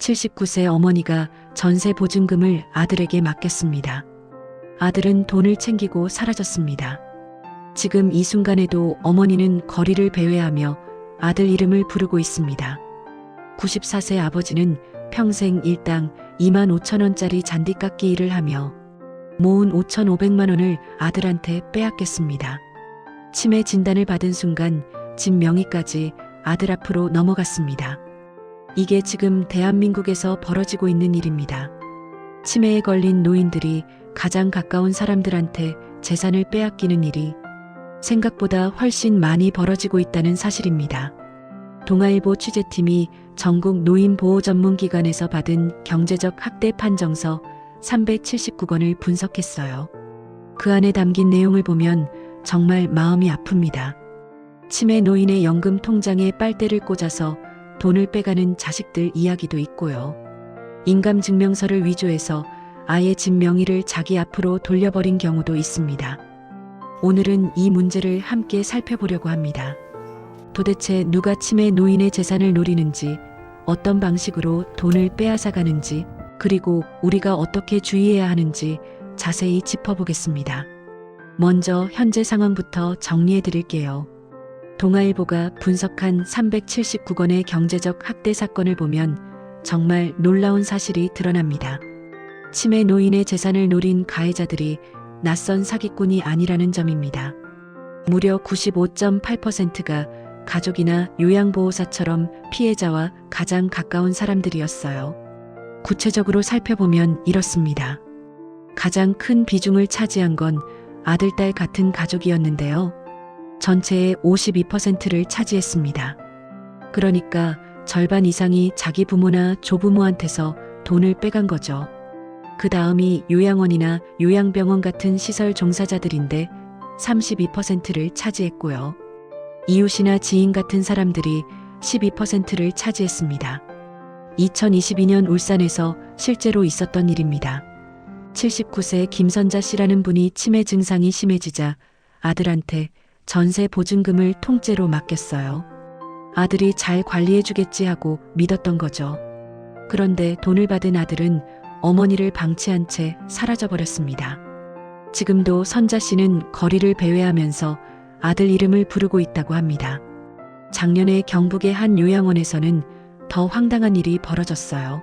79세 어머니가 전세 보증금을 아들에게 맡겼습니다. 아들은 돈을 챙기고 사라졌습니다. 지금 이 순간에도 어머니는 거리를 배회하며 아들 이름을 부르고 있습니다. 94세 아버지는 평생 일당 2만 5천 원짜리 잔디깎기 일을 하며 모은 5,500만 원을 아들한테 빼앗겼습니다. 치매 진단을 받은 순간 집 명의까지 아들 앞으로 넘어갔습니다. 이게 지금 대한민국에서 벌어지고 있는 일입니다. 치매에 걸린 노인들이 가장 가까운 사람들한테 재산을 빼앗기는 일이 생각보다 훨씬 많이 벌어지고 있다는 사실입니다. 동아일보 취재팀이 전국 노인보호전문기관에서 받은 경제적 학대 판정서 379건을 분석했어요. 그 안에 담긴 내용을 보면 정말 마음이 아픕니다. 치매 노인의 연금 통장에 빨대를 꽂아서 돈을 빼가는 자식들 이야기도 있고요. 인감증명서를 위조해서 아예 집 명의를 자기 앞으로 돌려버린 경우도 있습니다. 오늘은 이 문제를 함께 살펴보려고 합니다. 도대체 누가 치매 노인의 재산을 노리는지, 어떤 방식으로 돈을 빼앗아가는지, 그리고 우리가 어떻게 주의해야 하는지 자세히 짚어보겠습니다. 먼저 현재 상황부터 정리해 드릴게요. 동아일보가 분석한 379건의 경제적 학대 사건을 보면 정말 놀라운 사실이 드러납니다. 치매 노인의 재산을 노린 가해자들이 낯선 사기꾼이 아니라는 점입니다. 무려 95.8%가 가족이나 요양보호사처럼 피해자와 가장 가까운 사람들이었어요. 구체적으로 살펴보면 이렇습니다. 가장 큰 비중을 차지한 건 아들, 딸 같은 가족이었는데요. 전체의 52%를 차지했습니다. 그러니까 절반 이상이 자기 부모나 조부모한테서 돈을 빼간 거죠. 그 다음이 요양원이나 요양병원 같은 시설 종사자들인데 32%를 차지했고요. 이웃이나 지인 같은 사람들이 12%를 차지했습니다. 2022년 울산에서 실제로 있었던 일입니다. 79세 김선자 씨라는 분이 치매 증상이 심해지자 아들한테 전세 보증금을 통째로 맡겼어요. 아들이 잘 관리해주겠지 하고 믿었던 거죠. 그런데 돈을 받은 아들은 어머니를 방치한 채 사라져버렸습니다. 지금도 선자 씨는 거리를 배회하면서 아들 이름을 부르고 있다고 합니다. 작년에 경북의 한 요양원에서는 더 황당한 일이 벌어졌어요.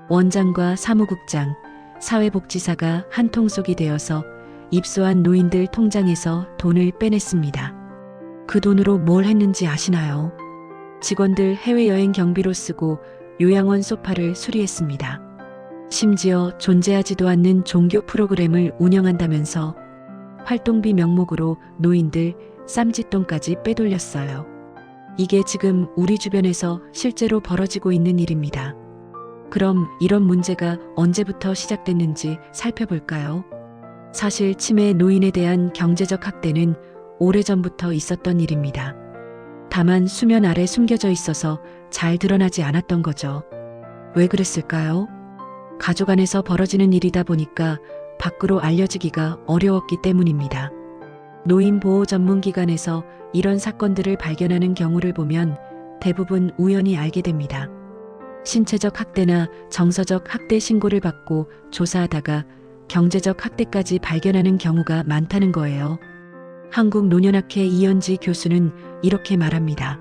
원장과 사무국장, 사회복지사가 한 통속이 되어서 입소한 노인들 통장에서 돈을 빼냈습니다. 그 돈으로 뭘 했는지 아시나요? 직원들 해외여행 경비로 쓰고 요양원 소파를 수리했습니다. 심지어 존재하지도 않는 종교 프로그램을 운영한다면서 활동비 명목으로 노인들 쌈짓돈까지 빼돌렸어요. 이게 지금 우리 주변에서 실제로 벌어지고 있는 일입니다. 그럼 이런 문제가 언제부터 시작됐는지 살펴볼까요? 사실 치매 노인에 대한 경제적 학대는 오래전부터 있었던 일입니다. 다만 수면 아래 숨겨져 있어서 잘 드러나지 않았던 거죠. 왜 그랬을까요? 가족 안에서 벌어지는 일이다 보니까 밖으로 알려지기가 어려웠기 때문입니다. 노인보호 전문기관에서 이런 사건들을 발견하는 경우를 보면 대부분 우연히 알게 됩니다. 신체적 학대나 정서적 학대 신고를 받고 조사하다가 경제적 학대까지 발견하는 경우가 많다는 거예요. 한국노년학회 이현지 교수는 이렇게 말합니다.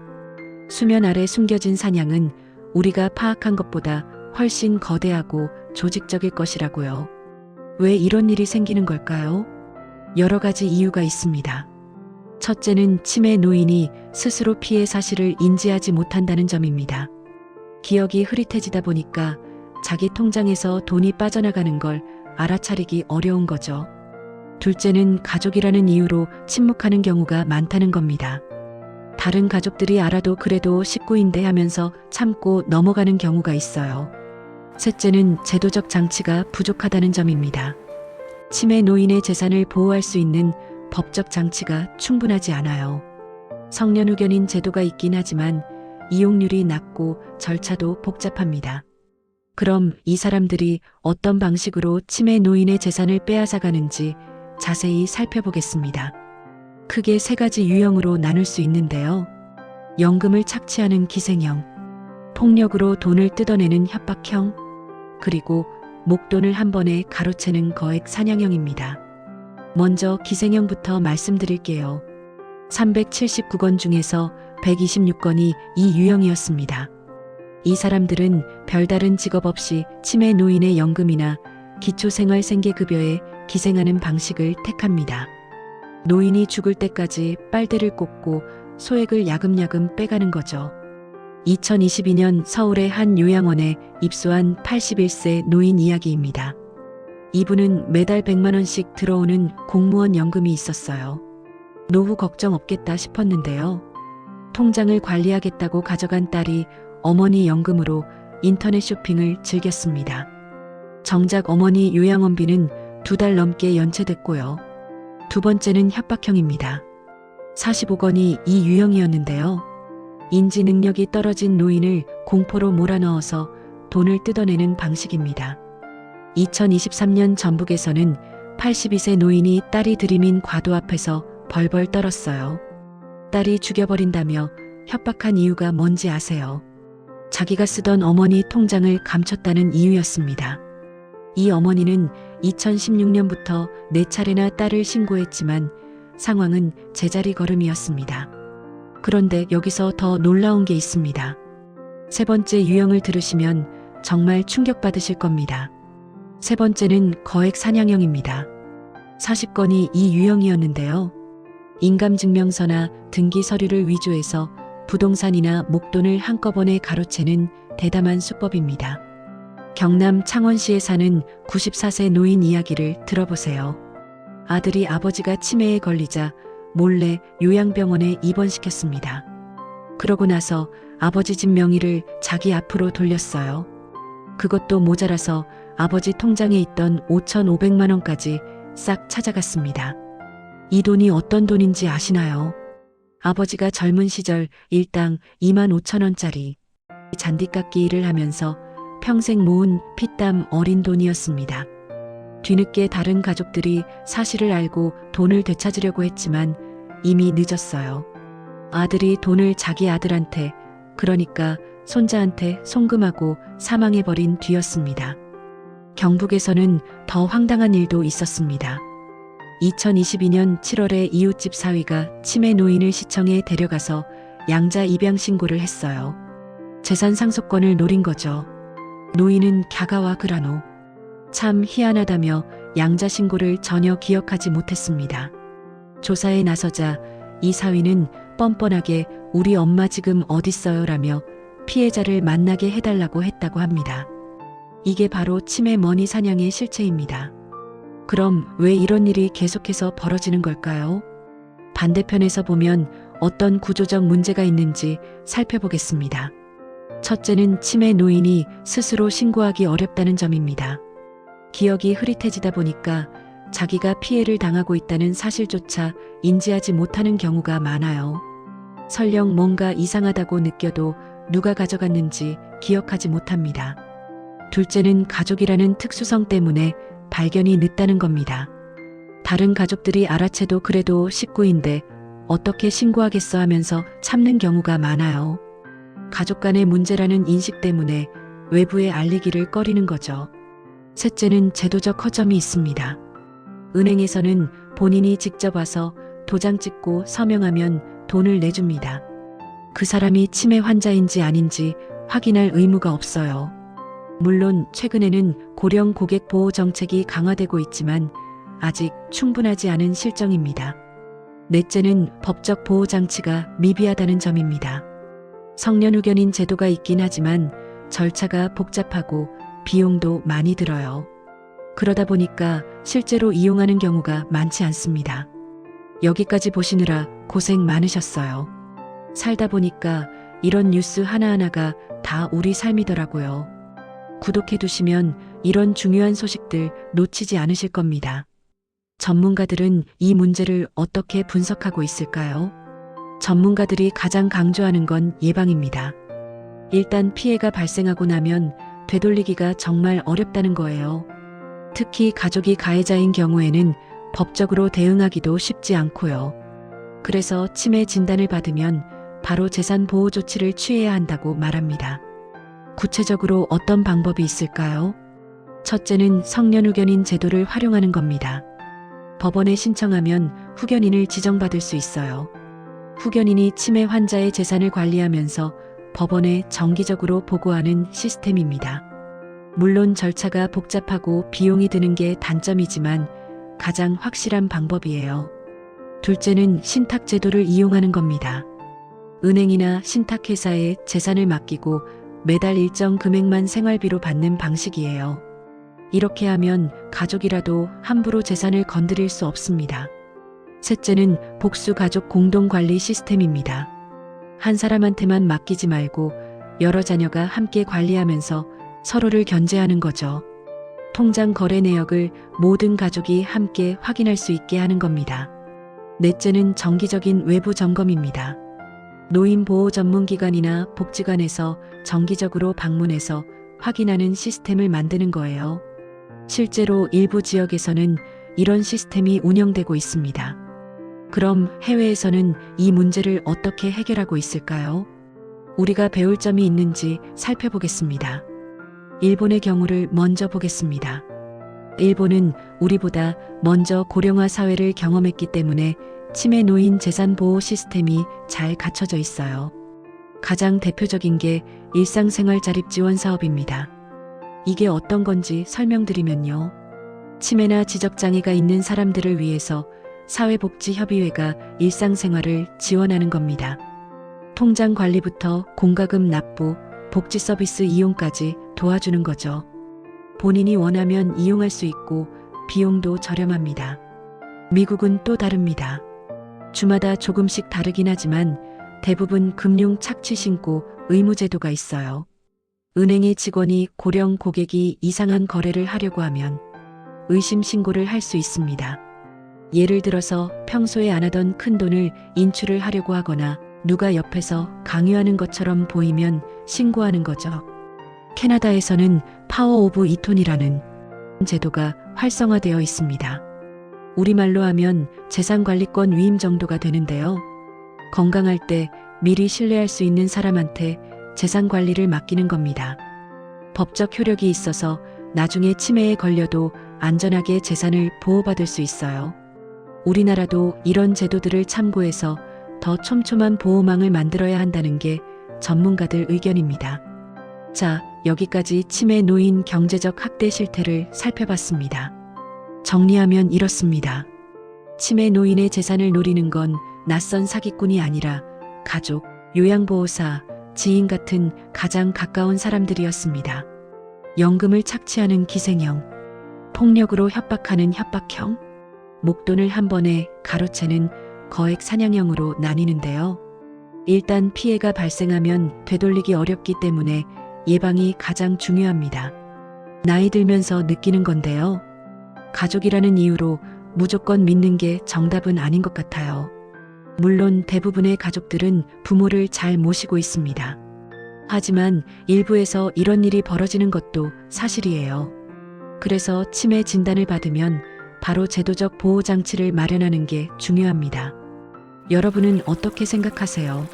수면 아래 숨겨진 사냥은 우리가 파악한 것보다 훨씬 거대하고 조직적일 것이라고요. 왜 이런 일이 생기는 걸까요? 여러 가지 이유가 있습니다. 첫째는 치매 노인이 스스로 피해 사실을 인지하지 못한다는 점입니다. 기억이 흐릿해지다 보니까 자기 통장에서 돈이 빠져나가는 걸 알아차리기 어려운 거죠. 둘째는 가족이라는 이유로 침묵하는 경우가 많다는 겁니다. 다른 가족들이 알아도 그래도 식구인데 하면서 참고 넘어가는 경우가 있어요. 셋째는 제도적 장치가 부족하다는 점입니다. 치매 노인의 재산을 보호할 수 있는 법적 장치가 충분하지 않아요. 성년후견인 제도가 있긴 하지만 이용률이 낮고 절차도 복잡합니다. 그럼 이 사람들이 어떤 방식으로 치매 노인의 재산을 빼앗아가는지 자세히 살펴보겠습니다. 크게 3가지 유형으로 나눌 수 있는데요. 연금을 착취하는 기생형, 폭력으로 돈을 뜯어내는 협박형, 그리고 목돈을 한 번에 가로채는 거액 사냥형입니다. 먼저 기생형부터 말씀드릴게요. 379건 중에서 126건이 이 유형이었습니다. 이 사람들은 별다른 직업 없이 치매 노인의 연금이나 기초생활생계급여에 기생하는 방식을 택합니다. 노인이 죽을 때까지 빨대를 꽂고 소액을 야금야금 빼가는 거죠. 2022년 서울의 한 요양원에 입소한 81세 노인 이야기입니다. 이분은 매달 100만 원씩 들어오는 공무원 연금이 있었어요. 노후 걱정 없겠다 싶었는데요. 통장을 관리하겠다고 가져간 딸이 어머니 연금으로 인터넷 쇼핑을 즐겼습니다. 정작 어머니 요양원비는 2달 넘게 연체됐고요. 두 번째는 협박형입니다. 45건이 이 유형이었는데요. 인지 능력이 떨어진 노인을 공포로 몰아넣어서 돈을 뜯어내는 방식입니다. 2023년 전북에서는 82세 노인이 딸이 들이민 과도 앞에서 벌벌 떨었어요. 딸이 죽여버린다며 협박한 이유가 뭔지 아세요? 자기가 쓰던 어머니 통장을 감췄다는 이유였습니다. 이 어머니는 2016년부터 4차례나 딸을 신고했지만 상황은 제자리 걸음이었습니다. 그런데 여기서 더 놀라운 게 있습니다. 세 번째 유형을 들으시면 정말 충격받으실 겁니다. 세 번째는 거액 사냥형입니다. 40건이 이 유형이었는데요. 인감증명서나 등기 서류를 위조해서 부동산이나 목돈을 한꺼번에 가로채는 대담한 수법입니다. 경남 창원시에 사는 94세 노인 이야기를 들어보세요. 아들이 아버지가 치매에 걸리자 몰래 요양병원에 입원시켰습니다. 그러고 나서 아버지 집 명의를 자기 앞으로 돌렸어요. 그것도 모자라서 아버지 통장에 있던 5,500만 원까지 싹 찾아갔습니다. 이 돈이 어떤 돈인지 아시나요? 아버지가 젊은 시절 일당 25,000원짜리 잔디깎기 일을 하면서 평생 모은 피땀 어린 돈이었습니다. 뒤늦게 다른 가족들이 사실을 알고 돈을 되찾으려고 했지만 이미 늦었어요. 아들이 돈을 자기 아들한테, 그러니까 손자한테 송금하고 사망해버린 뒤였습니다. 경북에서는 더 황당한 일도 있었습니다. 2022년 7월에 이웃집 사위가 치매 노인을 시청에 데려가서 양자 입양 신고를 했어요. 재산 상속권을 노린 거죠. 노인은 갸가와 그라노. 참 희한하다며 양자 신고를 전혀 기억하지 못했습니다. 조사에 나서자 이 사위는 뻔뻔하게 우리 엄마 지금 어딨어요 라며 피해자를 만나게 해달라고 했다고 합니다. 이게 바로 치매 머니 사냥의 실체입니다. 그럼 왜 이런 일이 계속해서 벌어지는 걸까요? 반대편에서 보면 어떤 구조적 문제가 있는지 살펴보겠습니다. 첫째는 치매 노인이 스스로 신고하기 어렵다는 점입니다. 기억이 흐릿해지다 보니까 자기가 피해를 당하고 있다는 사실조차 인지하지 못하는 경우가 많아요. 설령 뭔가 이상하다고 느껴도 누가 가져갔는지 기억하지 못합니다. 둘째는 가족이라는 특수성 때문에 발견이 늦다는 겁니다. 다른 가족들이 알아채도 그래도 식구인데 어떻게 신고하겠어 하면서 참는 경우가 많아요. 가족 간의 문제라는 인식 때문에 외부에 알리기를 꺼리는 거죠. 셋째는 제도적 허점이 있습니다. 은행에서는 본인이 직접 와서 도장 찍고 서명하면 돈을 내줍니다. 그 사람이 치매 환자인지 아닌지 확인할 의무가 없어요. 물론 최근에는 고령 고객 보호 정책이 강화되고 있지만 아직 충분하지 않은 실정입니다. 넷째는 법적 보호 장치가 미비하다는 점입니다. 성년후견인 제도가 있긴 하지만 절차가 복잡하고 비용도 많이 들어요. 그러다 보니까 실제로 이용하는 경우가 많지 않습니다. 여기까지 보시느라 고생 많으셨어요. 살다 보니까 이런 뉴스 하나하나가 다 우리 삶이더라고요. 구독해두시면 이런 중요한 소식들 놓치지 않으실 겁니다. 전문가들은 이 문제를 어떻게 분석하고 있을까요? 전문가들이 가장 강조하는 건 예방입니다. 일단 피해가 발생하고 나면 되돌리기가 정말 어렵다는 거예요. 특히 가족이 가해자인 경우에는 법적으로 대응하기도 쉽지 않고요. 그래서 치매 진단을 받으면 바로 재산 보호 조치를 취해야 한다고 말합니다. 구체적으로 어떤 방법이 있을까요? 첫째는 성년후견인 제도를 활용하는 겁니다. 법원에 신청하면 후견인을 지정받을 수 있어요. 후견인이 치매 환자의 재산을 관리하면서 법원에 정기적으로 보고하는 시스템입니다. 물론 절차가 복잡하고 비용이 드는 게 단점이지만 가장 확실한 방법이에요. 둘째는 신탁제도를 이용하는 겁니다. 은행이나 신탁회사에 재산을 맡기고 매달 일정 금액만 생활비로 받는 방식이에요. 이렇게 하면 가족이라도 함부로 재산을 건드릴 수 없습니다. 셋째는 복수가족 공동관리 시스템입니다. 한 사람한테만 맡기지 말고 여러 자녀가 함께 관리하면서 서로를 견제하는 거죠. 통장 거래 내역을 모든 가족이 함께 확인할 수 있게 하는 겁니다. 넷째는 정기적인 외부 점검입니다. 노인보호 전문기관이나 복지관에서 정기적으로 방문해서 확인하는 시스템을 만드는 거예요. 실제로 일부 지역에서는 이런 시스템이 운영되고 있습니다. 그럼 해외에서는 이 문제를 어떻게 해결하고 있을까요? 우리가 배울 점이 있는지 살펴보겠습니다. 일본의 경우를 먼저 보겠습니다. 일본은 우리보다 먼저 고령화 사회를 경험했기 때문에 치매 노인 재산 보호 시스템이 잘 갖춰져 있어요. 가장 대표적인 게 일상생활 자립 지원 사업입니다. 이게 어떤 건지 설명드리면요. 치매나 지적장애가 있는 사람들을 위해서 사회복지협의회가 일상생활을 지원하는 겁니다. 통장 관리부터 공과금 납부, 복지 서비스 이용까지 도와주는 거죠. 본인이 원하면 이용할 수 있고 비용도 저렴합니다. 미국은 또 다릅니다. 주마다 조금씩 다르긴 하지만 대부분 금융 착취 신고 의무 제도가 있어요. 은행의 직원이 고령 고객이 이상한 거래를 하려고 하면 의심 신고를 할 수 있습니다. 예를 들어서 평소에 안 하던 큰 돈을 인출을 하려고 하거나 누가 옆에서 강요하는 것처럼 보이면 신고하는 거죠. 캐나다에서는 파워 오브 이톤이라는 제도가 활성화되어 있습니다. 우리말로 하면 재산관리권 위임 정도가 되는데요. 건강할 때 미리 신뢰할 수 있는 사람한테 재산관리를 맡기는 겁니다. 법적 효력이 있어서 나중에 치매에 걸려도 안전하게 재산을 보호받을 수 있어요. 우리나라도 이런 제도들을 참고해서 더 촘촘한 보호망을 만들어야 한다는 게 전문가들 의견입니다. 자, 여기까지 치매 노인 경제적 학대 실태를 살펴봤습니다. 정리하면 이렇습니다. 치매 노인의 재산을 노리는 건 낯선 사기꾼이 아니라 가족, 요양보호사, 지인 같은 가장 가까운 사람들이었습니다. 연금을 착취하는 기생형, 폭력으로 협박하는 협박형, 목돈을 한 번에 가로채는 거액 사냥형으로 나뉘는데요. 일단 피해가 발생하면 되돌리기 어렵기 때문에 예방이 가장 중요합니다. 나이 들면서 느끼는 건데요. 가족이라는 이유로 무조건 믿는 게 정답은 아닌 것 같아요. 물론 대부분의 가족들은 부모를 잘 모시고 있습니다. 하지만 일부에서 이런 일이 벌어지는 것도 사실이에요. 그래서 치매 진단을 받으면 바로 제도적 보호장치를 마련하는 게 중요합니다. 여러분은 어떻게 생각하세요?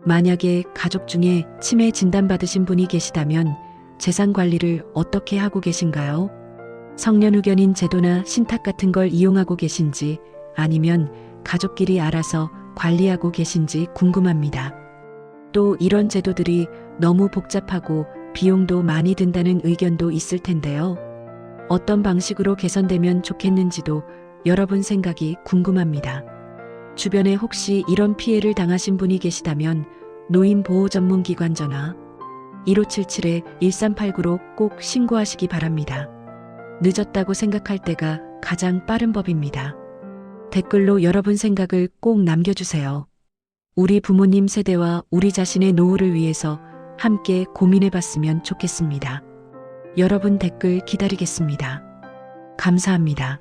만약에 가족 중에 치매 진단받으신 분이 계시다면 재산 관리를 어떻게 하고 계신가요? 성년후견인 제도나 신탁 같은 걸 이용하고 계신지 아니면 가족끼리 알아서 관리하고 계신지 궁금합니다. 또 이런 제도들이 너무 복잡하고 비용도 많이 든다는 의견도 있을 텐데요. 어떤 방식으로 개선되면 좋겠는지도 여러분 생각이 궁금합니다. 주변에 혹시 이런 피해를 당하신 분이 계시다면 노인보호전문기관 전화 1577-1389로 꼭 신고하시기 바랍니다. 늦었다고 생각할 때가 가장 빠른 법입니다. 댓글로 여러분 생각을 꼭 남겨주세요. 우리 부모님 세대와 우리 자신의 노후를 위해서 함께 고민해봤으면 좋겠습니다. 여러분 댓글 기다리겠습니다. 감사합니다.